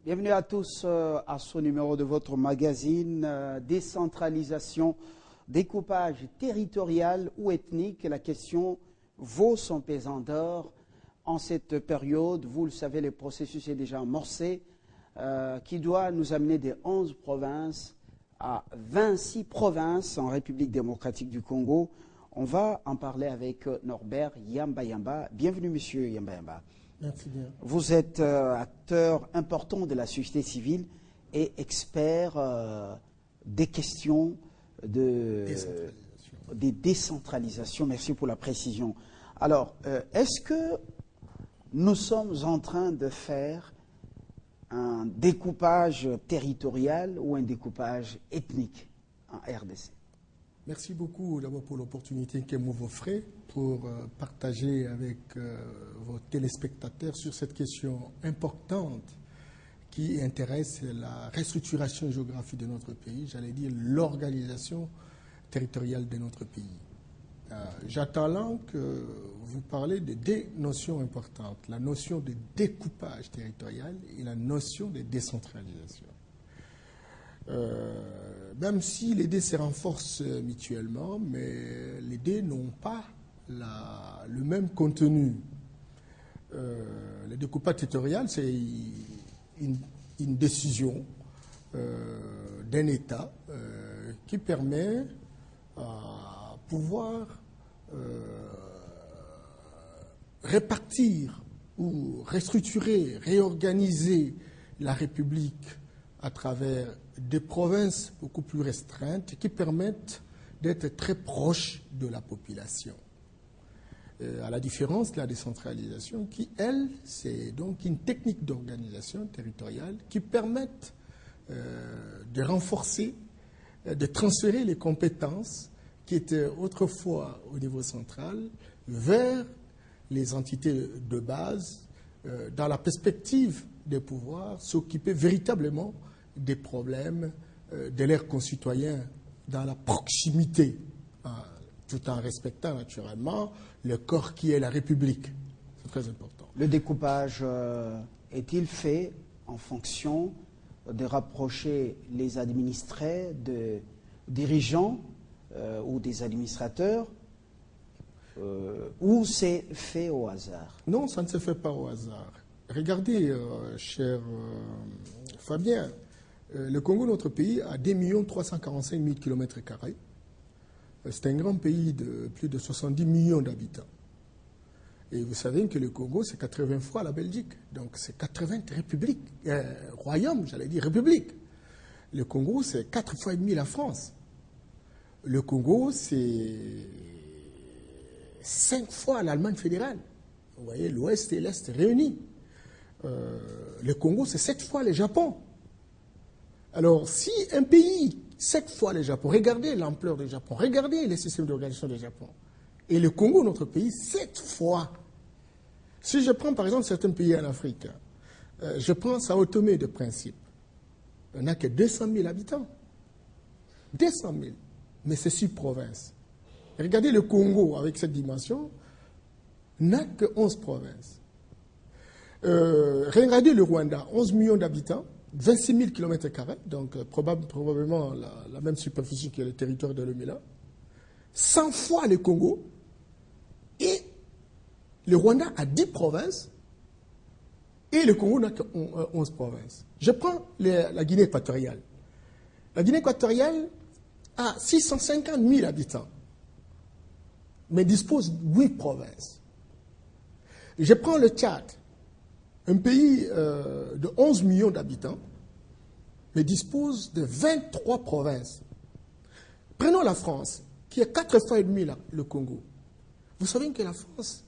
Bienvenue à tous à ce numéro de votre magazine Décentralisation, découpage territorial ou ethnique. La question vaut son pesant d'or en cette période. Vous le savez, le processus est déjà amorcé qui doit nous amener des 11 provinces à 26 provinces en République démocratique du Congo. On va en parler avec Norbert Yamba. Bienvenue, monsieur Yamba. Merci bien. Vous êtes acteur important de la société civile et expert des questions des décentralisations. Merci pour la précision. Alors, est-ce que nous sommes en train de faire un découpage territorial ou un découpage ethnique en RDC? Merci beaucoup d'abord pour l'opportunité que vous m'offrez pour partager avec vos téléspectateurs sur cette question importante qui intéresse la restructuration géographique de notre pays, j'allais dire l'organisation territoriale de notre pays. J'attends là que vous parlez de deux notions importantes, la notion de découpage territorial et la notion de décentralisation. Même si les deux se renforcent mutuellement, mais les deux n'ont pas le même contenu. Le découpage territorial, c'est une décision d'un État qui permet à pouvoir répartir ou restructurer, réorganiser la République à travers des provinces beaucoup plus restreintes qui permettent d'être très proches de la population. À la différence de la décentralisation qui, elle, c'est donc une technique d'organisation territoriale qui permet de renforcer, de transférer les compétences qui étaient autrefois au niveau central vers les entités de base dans la perspective de pouvoir s'occuper véritablement des problèmes de leurs concitoyens dans la proximité, tout en respectant naturellement le corps qui est la République. C'est très important. Le découpage est-il fait en fonction de rapprocher les administrés de dirigeants ou des administrateurs ou c'est fait au hasard? Non, ça ne se fait pas au hasard. Regardez, cher Fabien, le Congo, notre pays, a 2 345 000 km². C'est un grand pays de plus de 70 millions d'habitants. Et vous savez que le Congo, c'est 80 fois la Belgique. Donc c'est 80 républiques, royaumes, j'allais dire républiques. Le Congo, c'est 4 fois et demi la France. Le Congo, c'est 5 fois l'Allemagne fédérale. Vous voyez, l'Ouest et l'Est réunis. Le Congo, c'est 7 fois le Japon. Alors, si un pays, 7 fois le Japon, regardez l'ampleur du Japon, regardez les systèmes d'organisation du Japon, et le Congo, notre pays, 7 fois. Si je prends par exemple certains pays en Afrique, je prends Sao Tomé de principe, on n'a que 200 000 habitants. 200 000, mais c'est 6 provinces. Regardez le Congo avec cette dimension, n'a que 11 provinces. Regardez le Rwanda, 11 millions d'habitants, 26 000 km², donc probablement la même superficie que le territoire de l'Omila, 100 fois le Congo, et le Rwanda a 10 provinces, et le Congo n'a que 11 provinces. Je prends la Guinée équatoriale. La Guinée équatoriale a 650 000 habitants, mais dispose de 8 provinces. Je prends le Tchad, un pays de 11 millions d'habitants, mais dispose de 23 provinces. Prenons la France, qui est 4 fois et demi le Congo. Vous savez que la France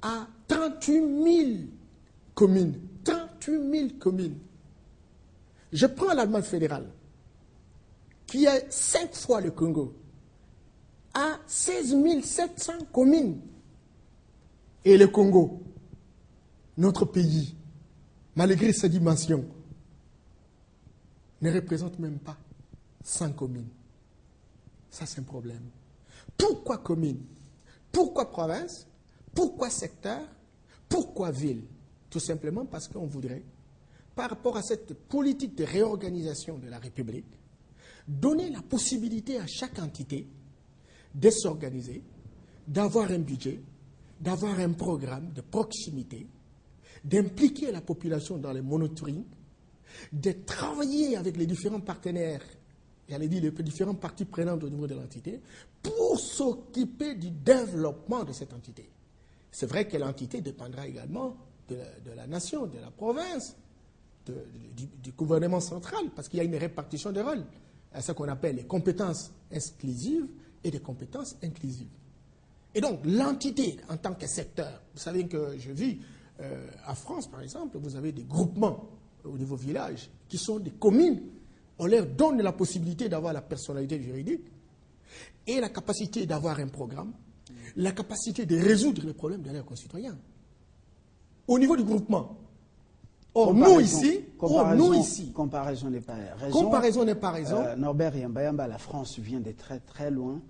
a 38 000 communes. 38 000 communes. Je prends l'Allemagne fédérale, qui est 5 fois le Congo, a 16 700 communes. Et le Congo, notre pays, malgré sa dimension, ne représente même pas 100 communes. Ça, c'est un problème. Pourquoi commune? Pourquoi province? Pourquoi secteur? Pourquoi ville? Tout simplement parce qu'on voudrait par rapport à cette politique de réorganisation de la République, donner la possibilité à chaque entité de s'organiser, d'avoir un budget, d'avoir un programme de proximité, d'impliquer la population dans le monitoring, de travailler avec les différents partenaires, j'allais dire les différentes parties prenantes au niveau de l'entité, pour s'occuper du développement de cette entité. C'est vrai que l'entité dépendra également de la nation, de la province, du gouvernement central, parce qu'il y a une répartition des rôles, à ce qu'on appelle les compétences exclusives et des compétences inclusives. Et donc, l'entité en tant que secteur, vous savez que je vis en France, par exemple, vous avez des groupements au niveau village qui sont des communes. On leur donne la possibilité d'avoir la personnalité juridique et la capacité d'avoir un programme, la capacité de résoudre les problèmes de leurs concitoyens. Au niveau du groupement, nous ici, comparaison n'est pas raison. Comparaison n'est pas raison. Norbert Yambayamba, la France vient de très très loin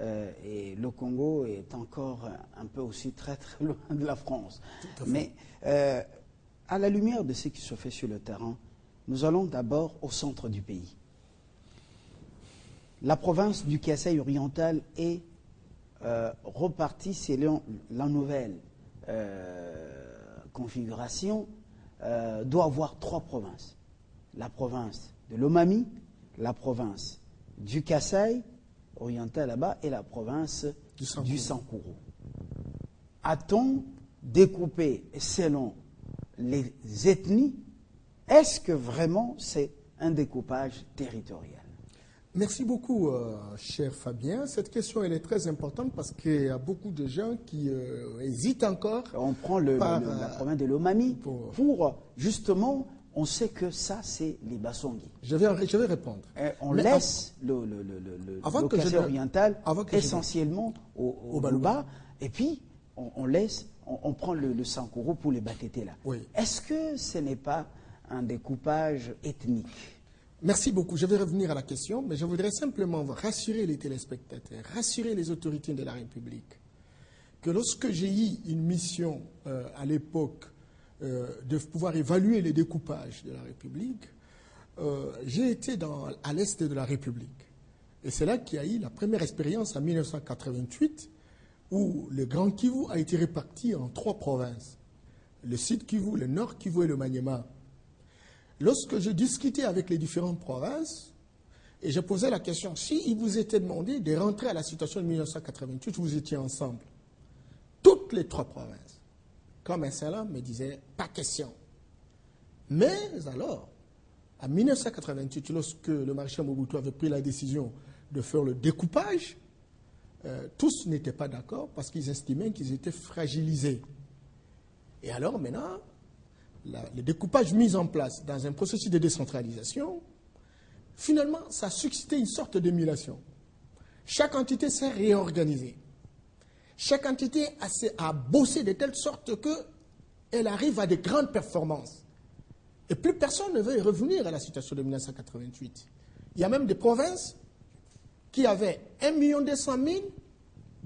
et le Congo est encore un peu aussi très très loin de la France. Mais à la lumière de ce qui se fait sur le terrain, nous allons d'abord au centre du pays. La province du Kasaï oriental est repartie selon la nouvelle configuration. Doit avoir 3 provinces. La province de l'Omami, la province du Kasaï oriental là-bas et la province du Sankourou. A-t-on découpé selon les ethnies? Est-ce que vraiment c'est un découpage territorial? Merci beaucoup, cher Fabien. Cette question elle est très importante parce qu'il y a beaucoup de gens qui hésitent encore. On prend la province de l'Omami pour justement, on sait que ça c'est les Bassongi. Je vais répondre. On laisse le Kasaï oriental essentiellement au Baluba et puis on prend le Sankourou pour les Batete là. Oui. Est-ce que ce n'est pas un découpage ethnique? Merci beaucoup. Je vais revenir à la question, mais je voudrais simplement rassurer les téléspectateurs, rassurer les autorités de la République, que lorsque j'ai eu une mission à l'époque de pouvoir évaluer les découpages de la République, j'ai été à l'est de la République. Et c'est là qu'il y a eu la première expérience en 1988, où le Grand Kivu a été réparti en 3 provinces. Le Sud Kivu, le Nord Kivu et le Maniema. Lorsque je discutais avec les différentes provinces, et je posais la question, si il vous était demandé de rentrer à la situation de 1988, vous étiez ensemble, toutes les 3 provinces, comme un seul homme me disait, pas question. Mais alors, en 1988, lorsque le maréchal Mobutu avait pris la décision de faire le découpage, tous n'étaient pas d'accord parce qu'ils estimaient qu'ils étaient fragilisés. Et alors maintenant, le découpage mis en place dans un processus de décentralisation, finalement, ça a suscité une sorte d'émulation. Chaque entité s'est réorganisée. Chaque entité a bossé de telle sorte qu'elle arrive à de grandes performances. Et plus personne ne veut revenir à la situation de 1988. Il y a même des provinces qui avaient 1 200 000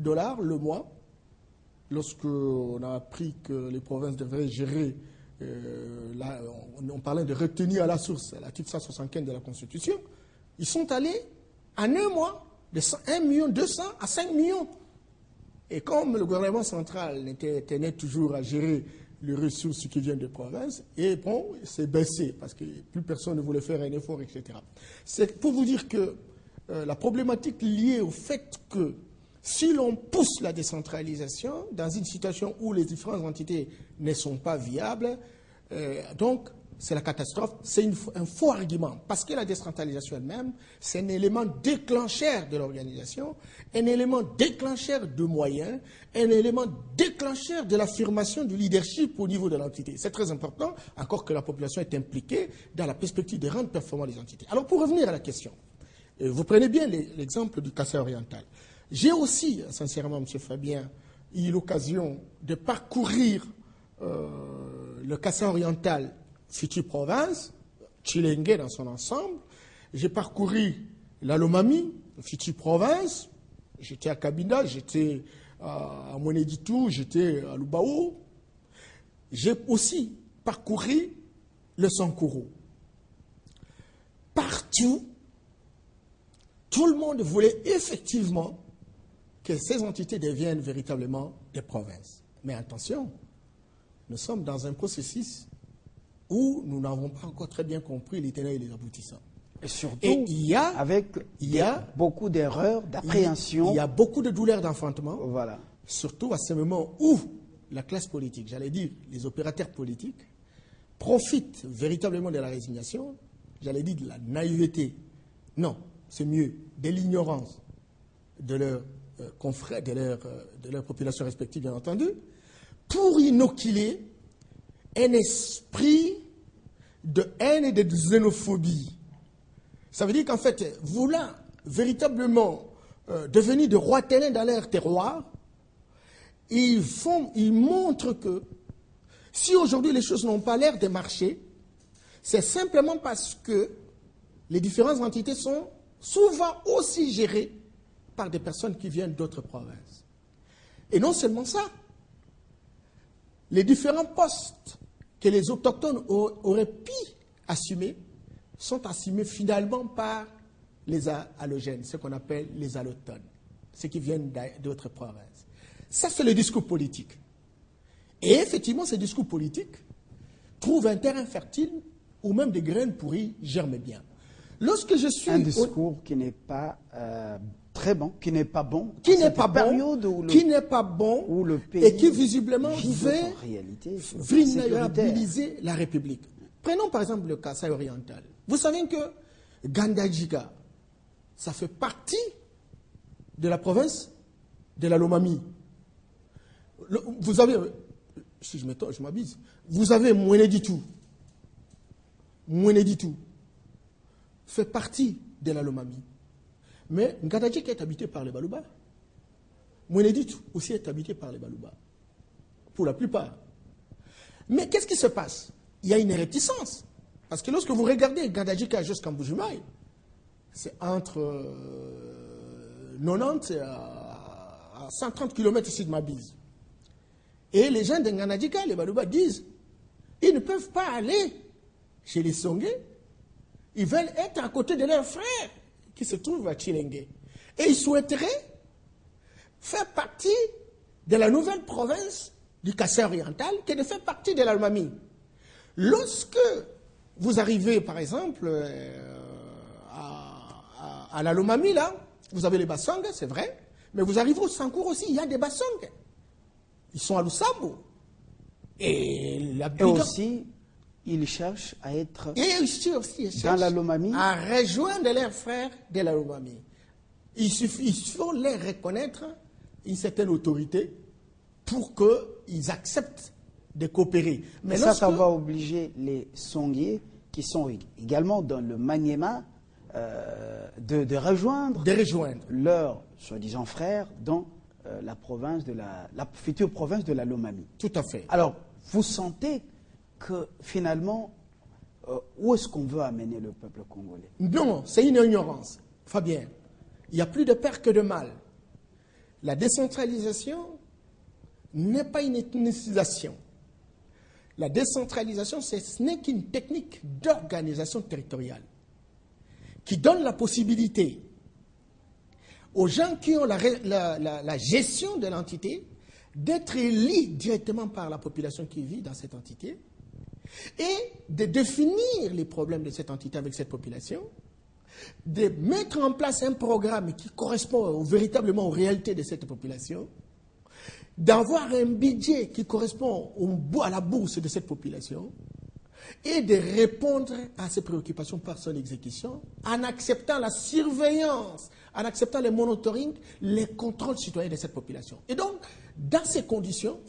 $ le mois, lorsqu'on a appris que les provinces devraient gérer. Là, on parlait de retenue à la source, l'article 175 de la Constitution. Ils sont allés en un mois de 1 200 000 à 5 millions. Et comme le gouvernement central tenait toujours à gérer les ressources qui viennent des provinces, et bon, c'est baissé parce que plus personne ne voulait faire un effort, etc. C'est pour vous dire que la problématique liée au fait que si l'on pousse la décentralisation dans une situation où les différentes entités ne sont pas viables, donc c'est la catastrophe, c'est un faux argument. Parce que la décentralisation elle-même, c'est un élément déclencheur de l'organisation, un élément déclencheur de moyens, un élément déclencheur de l'affirmation du leadership au niveau de l'entité. C'est très important, encore que la population est impliquée dans la perspective de rendre performant les entités. Alors pour revenir à la question, vous prenez bien l'exemple du Kasaï oriental. J'ai aussi, sincèrement, M. Fabien, eu l'occasion de parcourir le Kasaï oriental, future province, Tshilenge dans son ensemble. J'ai parcouru la Lomami, future province. J'étais à Kabinda, j'étais à Mweneditu, j'étais à Lubao. J'ai aussi parcouru le Sankuru, partout, tout le monde voulait effectivement que ces entités deviennent véritablement des provinces. Mais attention, nous sommes dans un processus où nous n'avons pas encore très bien compris les tenants et les aboutissants. Et surtout, avec beaucoup d'erreurs, d'appréhension. Il y a beaucoup de douleurs d'enfantement. Voilà. Surtout à ce moment où la classe politique, j'allais dire les opérateurs politiques, profitent véritablement de la résignation, j'allais dire de la naïveté, non, c'est mieux, de l'ignorance de leurs confrères, de leur population respective, bien entendu, pour inoculer un esprit de haine et de xénophobie. Ça veut dire qu'en fait, voulant véritablement devenir de rois télins dans leur terroir, ils montrent que si aujourd'hui les choses n'ont pas l'air de marcher, c'est simplement parce que les différentes entités sont souvent aussi gérées par des personnes qui viennent d'autres provinces. Et non seulement ça, les différents postes que les autochtones auraient pu assumer sont assumés finalement par les allogènes, ce qu'on appelle les allochtones, ceux qui viennent d'autres provinces. Ça, c'est le discours politique. Et effectivement, ce discours politique trouve un terrain fertile où même des graines pourries germent bien. Lorsque je suis... Un discours qui n'est pas très bon, qui n'est pas bon, qui n'est pas bon, où le pays et qui visiblement veut vulnérabiliser la République. Prenons par exemple le Kasaï oriental. Vous savez que Gandajika, ça fait partie de la province de la Lomami. Vous avez, si je m'abuse, vous avez Mweneditu. Mweneditu fait partie de la Lomami. Mais Gandajika est habité par les Baluba. Mweneditu aussi est habité par les Baluba. Pour la plupart. Mais qu'est-ce qui se passe? Il y a une réticence. Parce que lorsque vous regardez Gandajika jusqu'en Bujumaï, c'est entre 90 à 130 km ici de Mabise. Et les gens de Gandajika, les Baluba, disent ils ne peuvent pas aller chez les Songé. Ils veulent être à côté de leurs frères qui se trouvent à Chilenge. Et ils souhaiteraient faire partie de la nouvelle province du Kasaï oriental qui de faire partie de la Lomami. Lorsque vous arrivez, par exemple, à la Lomami, là, vous avez les Bassang, c'est vrai, mais vous arrivez au Sankour aussi, il y a des Bassang. Ils sont à Lusambo. Et aussi, ils cherchent à être dans la Lomami, à rejoindre leurs frères de la Lomami. Il faut les reconnaître une certaine autorité pour qu'ils acceptent de coopérer. Mais ça va obliger les Songhé, qui sont également dans le Maniema, de rejoindre leurs soi-disant frères dans la province la future province de la Lomami. Tout à fait. Alors, vous sentez que finalement, où est-ce qu'on veut amener le peuple congolais? Non, c'est une ignorance. Fabien, il n'y a plus de peur que de mal. La décentralisation n'est pas une ethnicisation. La décentralisation, ce n'est qu'une technique d'organisation territoriale qui donne la possibilité aux gens qui ont la gestion de l'entité d'être élus directement par la population qui vit dans cette entité et de définir les problèmes de cette entité avec cette population, de mettre en place un programme qui correspond véritablement aux réalités de cette population, d'avoir un budget qui correspond à la bourse de cette population et de répondre à ces préoccupations par son exécution en acceptant la surveillance, en acceptant le monitoring, les contrôles citoyens de cette population. Et donc, dans ces conditions,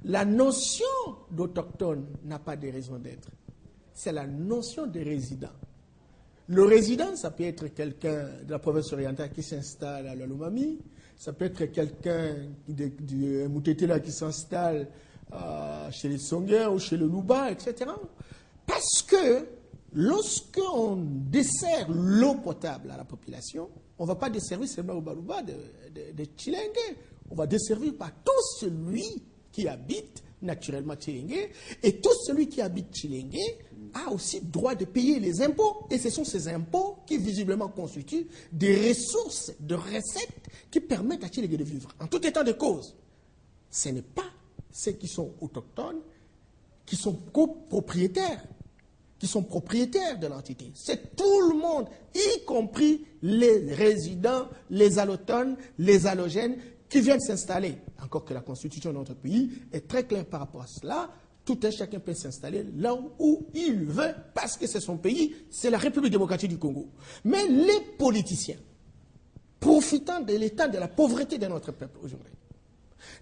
la notion d'autochtone n'a pas de raison d'être. C'est la notion de résident. Le résident, ça peut être quelqu'un de la province orientale qui s'installe à la Lomami, ça peut être quelqu'un du Moutétela qui s'installe chez les Songhé ou chez le Luba, etc. Parce que lorsqu'on dessert l'eau potable à la population, on ne va pas desservir seulement au Baluba de Chilenge, on va desservir par tout celui qui habite naturellement Tchilenge, et tout celui qui habite Tchilenge a aussi droit de payer les impôts. Et ce sont ces impôts qui visiblement constituent des ressources, de recettes qui permettent à Tchilenge de vivre. En tout état de cause, ce n'est pas ceux qui sont autochtones qui sont copropriétaires, qui sont propriétaires de l'entité. C'est tout le monde, y compris les résidents, les allochtones, les allogènes, qui viennent s'installer. Encore que la constitution de notre pays est très claire par rapport à cela. Tout un chacun peut s'installer là où il veut, parce que c'est son pays, c'est la République démocratique du Congo. Mais les politiciens, profitant de l'état de la pauvreté de notre peuple aujourd'hui,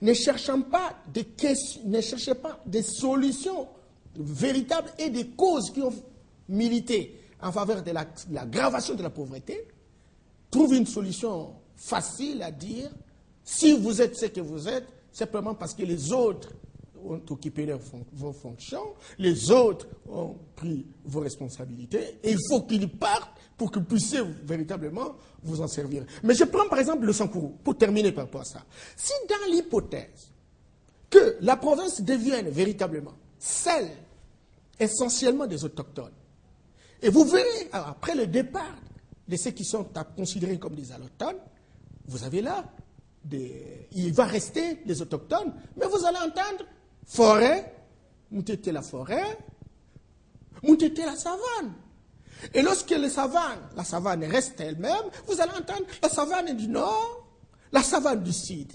ne cherchez pas des solutions véritables et des causes qui ont milité en faveur de l'aggravation de la pauvreté, trouvent une solution facile à dire, si vous êtes ce que vous êtes, simplement parce que les autres ont occupé vos fonctions, les autres ont pris vos responsabilités, et il faut qu'ils partent pour que vous puissiez véritablement vous en servir. Mais je prends par exemple le Sankourou, pour terminer par rapport à ça. Si dans l'hypothèse que la province devienne véritablement celle essentiellement des autochtones, et vous verrez, après le départ de ceux qui sont considérés comme des allochtones, vous avez là, il va rester des autochtones, mais vous allez entendre forêt, Moutete la forêt, Moutete la savane. Et lorsque la savane reste elle-même, vous allez entendre la savane du nord, la savane du sud.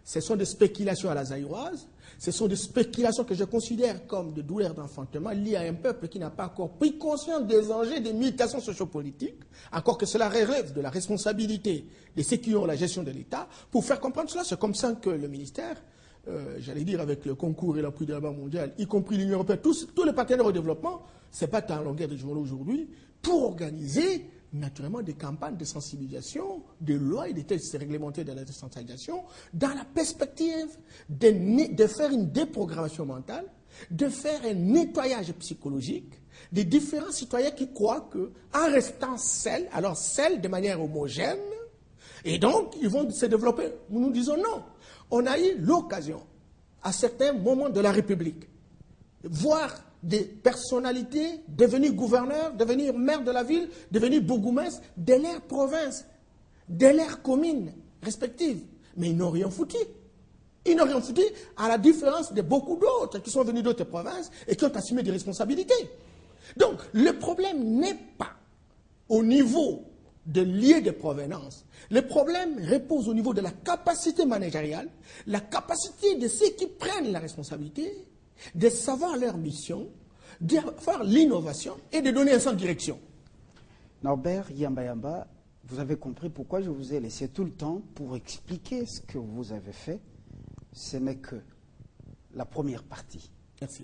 Ce sont des spéculations à la zaïroise, ce sont des spéculations que je considère comme des douleurs d'enfantement liées à un peuple qui n'a pas encore pris conscience des enjeux des mutations sociopolitiques, encore que cela relève de la responsabilité de ceux qui ont la gestion de l'État. Pour faire comprendre cela, c'est comme ça que le ministère, j'allais dire avec le concours et l'appui de la Banque mondiale, y compris l'Union européenne, tous les partenaires au développement, se battent en longueur de journée aujourd'hui pour organiser naturellement des campagnes de sensibilisation, des lois et des textes réglementaires de la décentralisation, dans la perspective de faire une déprogrammation mentale, de faire un nettoyage psychologique des différents citoyens qui croient qu'en restant seuls, alors seuls de manière homogène, et donc ils vont se développer. Nous disons non. On a eu l'occasion, à certains moments de la République, voir des personnalités devenir gouverneurs, devenir maires de la ville, devenir bourgmestres de leur province, de leurs communes respectives. Mais ils n'ont rien foutu. Ils n'ont rien foutu, à la différence de beaucoup d'autres qui sont venus d'autres provinces et qui ont assumé des responsabilités. Donc, le problème n'est pas au niveau de lieux de provenance. Le problème repose au niveau de la capacité managériale, la capacité de ceux qui prennent la responsabilité, de savoir leur mission, de faire l'innovation et de donner un sens de direction. Norbert Yamba, vous avez compris pourquoi je vous ai laissé tout le temps pour expliquer ce que vous avez fait. Ce n'est que la première partie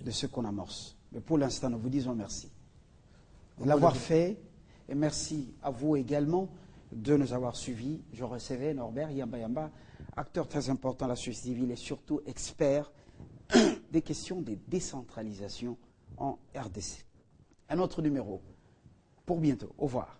de ce qu'on amorce. Mais pour l'instant, nous vous disons merci de l'avoir fait et merci à vous également de nous avoir suivis. Je recevais Norbert Yamba, acteur très important de la société civile et surtout expert des questions de décentralisation en RDC. Un autre numéro pour bientôt. Au revoir.